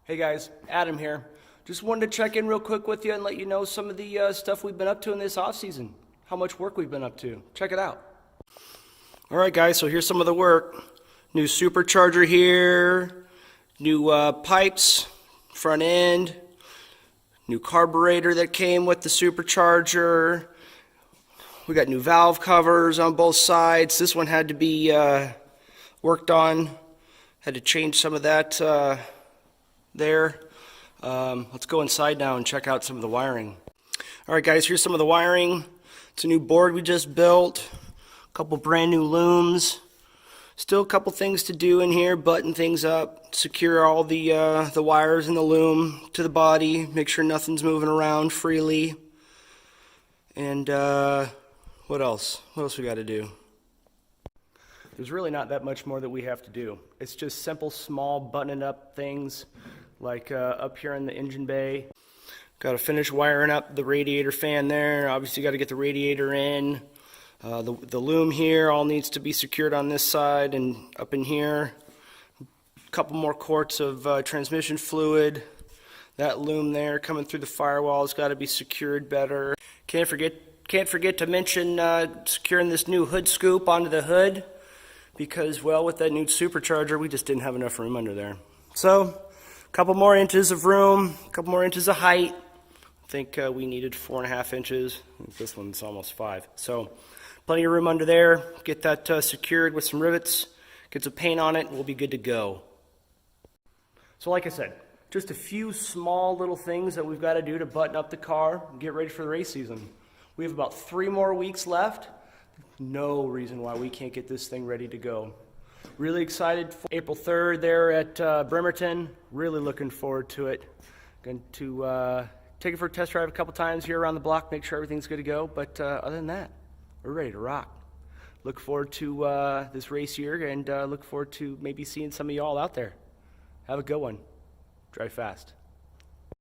Hey guys, Adam here. Just wanted to check in real quick with you and let you know some of the stuff we've been up to in this off season. How much work we've been up to. Check it out. All right guys, so here's some of the work. New supercharger here, new pipes, front end, new carburetor that came with the supercharger. We got new valve covers on both sides. This one had to be worked on. Had to change some of that there. Let's go inside now and check out some of the wiring. Alright guys, here's some of the wiring. It's a new board we just built. A couple brand new looms. Still a couple things to do in here, button things up, secure all the wires in the loom to the body, make sure nothing's moving around freely. And what else? What else we got to do? There's really not that much more that we have to do. It's just simple, small, buttoning up things, like up here in the engine bay. Got to finish wiring up the radiator fan there. Obviously got to get the radiator in. The loom here all needs to be secured on this side and up in here. A couple more quarts of transmission fluid. That loom there coming through the firewall has got to be secured better. Can't forget to mention securing this new hood scoop onto the hood, because, well, with that new supercharger, we just didn't have enough room under there. So, a couple more inches of room, a couple more inches of height. I think we needed 4.5 inches. This one's almost 5. So, plenty of room under there. Get that secured with some rivets, get some paint on it, and we'll be good to go. So, like I said, just a few small little things that we've got to do to button up the car and get ready for the race season. We have about 3 more weeks left. No reason why we can't get this thing ready to go. Really excited for April 3rd there at Bremerton. Really looking forward to it. Going to take it for a test drive a couple times here around the block, make sure everything's good to go. But other than that, we're ready to rock. Look forward to this race year, and look forward to maybe seeing some of y'all out there. Have a good one. Drive fast.